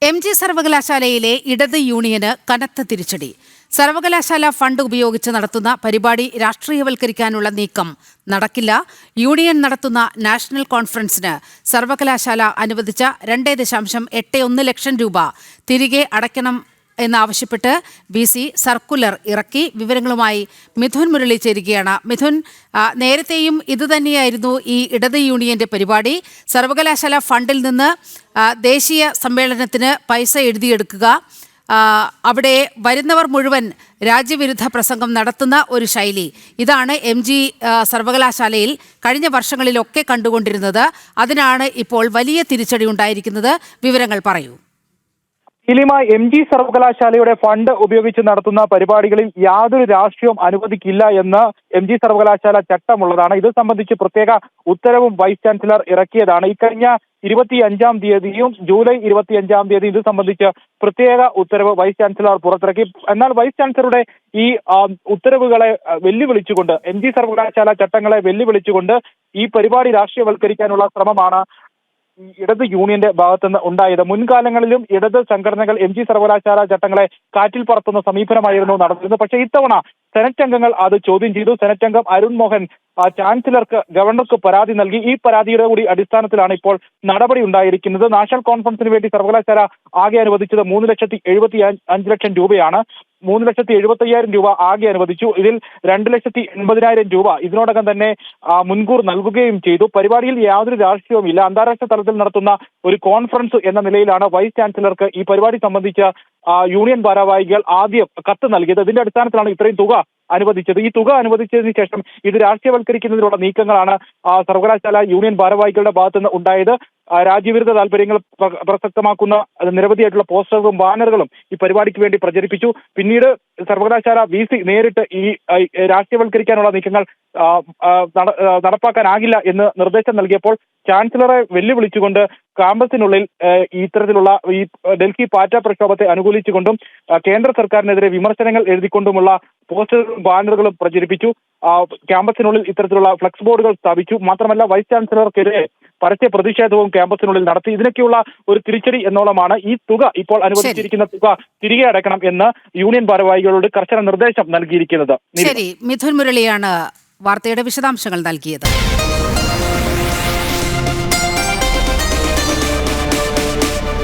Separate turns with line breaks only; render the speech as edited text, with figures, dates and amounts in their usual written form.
MG സർവകലാശാലയിലെ ഇടത് യൂണിയന് കനത്ത തിരിച്ചടി. സർവകലാശാല ഫണ്ട് ഉപയോഗിച്ച് നടത്തുന്ന പരിപാടി രാഷ്ട്രീയവൽക്കരിക്കാനുള്ള നീക്കം നടക്കില്ല. യൂണിയൻ നടത്തുന്ന നാഷണൽ കോൺഫറൻസിന് സർവകലാശാല അനുവദിച്ച 2.81 ലക്ഷം രൂപ തിരികെ അടയ്ക്കണം എന്നാവശ്യപ്പെട്ട് VC സർക്കുലർ ഇറക്കി. വിവരങ്ങളുമായി മിഥുൻ മുരളി ചേരുകയാണ്. മിഥുൻ, നേരത്തെയും ഇതുതന്നെയായിരുന്നു ഈ ഇടത് യൂണിയന്റെ പരിപാടി. സർവകലാശാല ഫണ്ടിൽ നിന്ന് ദേശീയ സമ്മേളനത്തിന് പൈസ എഴുതിയെടുക്കുക, അവിടെ വരുന്നവർ മുഴുവൻ രാജ്യവിരുദ്ധ പ്രസംഗം നടത്തുന്ന ഒരു ശൈലി. ഇതാണ് MG സർവകലാശാലയിൽ കഴിഞ്ഞ വർഷങ്ങളിലൊക്കെ കണ്ടുകൊണ്ടിരുന്നത്. അതിനാണ് ഇപ്പോൾ വലിയ തിരിച്ചടി ഉണ്ടായിരിക്കുന്നത്. വിവരങ്ങൾ പറയൂ.
ഇലിമ, MG സർവകലാശാലയുടെ ഫണ്ട് ഉപയോഗിച്ച് നടത്തുന്ന പരിപാടികളിൽ യാതൊരു രാഷ്ട്രീയവും അനുവദിക്കില്ല എന്ന് MG സർവകലാശാല ചട്ടമുള്ളതാണ്. ഇത് സംബന്ധിച്ച് പ്രത്യേക ഉത്തരവും വൈസ് ചാൻസലർ ഇറക്കിയതാണ്. ഇക്കഴിഞ്ഞ 25-ാം തീയതിയും ജൂലൈ 25-ാം തീയതി ഇത് സംബന്ധിച്ച് പ്രത്യേക ഉത്തരവ് വൈസ് ചാൻസലർ പുറത്തിറക്കി. എന്നാൽ വൈസ് ചാൻസലറുടെ ഈ ഉത്തരവുകളെ വെല്ലുവിളിച്ചുകൊണ്ട്, MG സർവകലാശാല ചട്ടങ്ങളെ വെല്ലുവിളിച്ചുകൊണ്ട് ഈ പരിപാടി രാഷ്ട്രീയവൽക്കരിക്കാനുള്ള ശ്രമമാണ് ഇടത് യൂണിയന്റെ ഭാഗത്തുനിന്ന് ഉണ്ടായത്. മുൻകാലങ്ങളിലും ഇടത് സംഘടനകൾ MG സർവകലാശാല ചട്ടങ്ങളെ കാറ്റിൽ പറത്തുന്ന സമീപനമായിരുന്നു നടന്നിരുന്നത്. പക്ഷേ ഇത്തവണ സെനറ്റ് അംഗങ്ങൾ അത് ചോദ്യം ചെയ്തു. സെനറ്റ് അംഗം അരുൺ മോഹൻ ചാൻസലർക്ക്, ഗവർണർക്ക് പരാതി നൽകി. ഈ പരാതിയുടെ കൂടി അടിസ്ഥാനത്തിലാണ് ഇപ്പോൾ നടപടി ഉണ്ടായിരിക്കുന്നത്. നാഷണൽ കോൺഫറൻസിന് വേണ്ടി സർവകലാശാല ആകെ അനുവദിച്ചത് 3,75,00,000 രൂപയാണ്. 3,75,000 രൂപ ആകെ അനുവദിച്ചു. ഇതിൽ 2,80,000 രൂപ ഇതിനോടകം തന്നെ മുൻകൂർ നൽകുകയും ചെയ്തു. പരിപാടിയിൽ യാതൊരു രാഷ്ട്രീയവും ഇല്ല. അന്താരാഷ്ട്ര തലത്തിൽ നടത്തുന്ന ഒരു കോൺഫറൻസ് എന്ന നിലയിലാണ് വൈസ് ചാൻസലർക്ക് ഈ പരിപാടി സംബന്ധിച്ച യൂണിയൻ ഭാരവാഹികൾ ആദ്യം കത്ത് നൽകിയത്. ഇതിന്റെ അടിസ്ഥാനത്തിലാണ് ഇത്രയും തുക അനുവദിച്ചത്. ഈ തുക അനുവദിച്ചതിന് ശേഷം ഇത് രാഷ്ട്രീയവൽക്കരിക്കുന്നതിനുള്ള നീക്കങ്ങളാണ് സർവകലാശാല യൂണിയൻ ഭാരവാഹികളുടെ ഭാഗത്തുനിന്ന് ഉണ്ടായത്. രാജ്യവിരുദ്ധ താല്പര്യങ്ങൾ പ്രസക്തമാക്കുന്ന നിരവധിയായിട്ടുള്ള പോസ്റ്ററുകളും ബാനറുകളും ഈ പരിപാടിക്ക് വേണ്ടി പ്രചരിപ്പിച്ചു. പിന്നീട് സർവകലാശാല VC നേരിട്ട് ഈ രാഷ്ട്രീയവൽക്കരിക്കാനുള്ള നീക്കങ്ങൾ നടപ്പാക്കാനാകില്ല എന്ന് നിർദ്ദേശം നൽകിയപ്പോൾ ചാൻസലറെ വെല്ലുവിളിച്ചുകൊണ്ട് ക്യാമ്പസിനുള്ളിൽ ഇത്തരത്തിലുള്ള ഈ ഡൽഹി പാറ്റ പ്രക്ഷോഭത്തെ അനുകൂലിച്ചുകൊണ്ടും കേന്ദ്ര സർക്കാരിനെതിരെ വിമർശനങ്ങൾ എഴുതിക്കൊണ്ടുമുള്ള പോസ്റ്ററുകളും ബാനറുകളും പ്രചരിപ്പിച്ചു. ക്യാമ്പസിനുള്ളിൽ ഇത്തരത്തിലുള്ള ഫ്ലക്സ് ബോർഡുകൾ സ്ഥാപിച്ചു. മാത്രമല്ല വൈസ് ചാൻസലർക്കെതിരെ പരസ്യ പ്രതിഷേധവും ക്യാമ്പസിനുള്ളിൽ നടത്തി. ഇതിനൊക്കെയുള്ള ഒരു തിരിച്ചടി എന്നോളമാണ് ഈ തുക, ഇപ്പോൾ അനുവദിച്ചിരിക്കുന്ന തുക തിരികെ അടയ്ക്കണം എന്ന് യൂണിയൻ ഭാരവാഹികളോട് കർശന നിർദ്ദേശം നൽകിയിരിക്കുന്നത്.
ശരി, മിഥുൻ മുരളിയാണ് വാർത്തയുടെ വിശദാംശങ്ങൾ നൽകിയത്.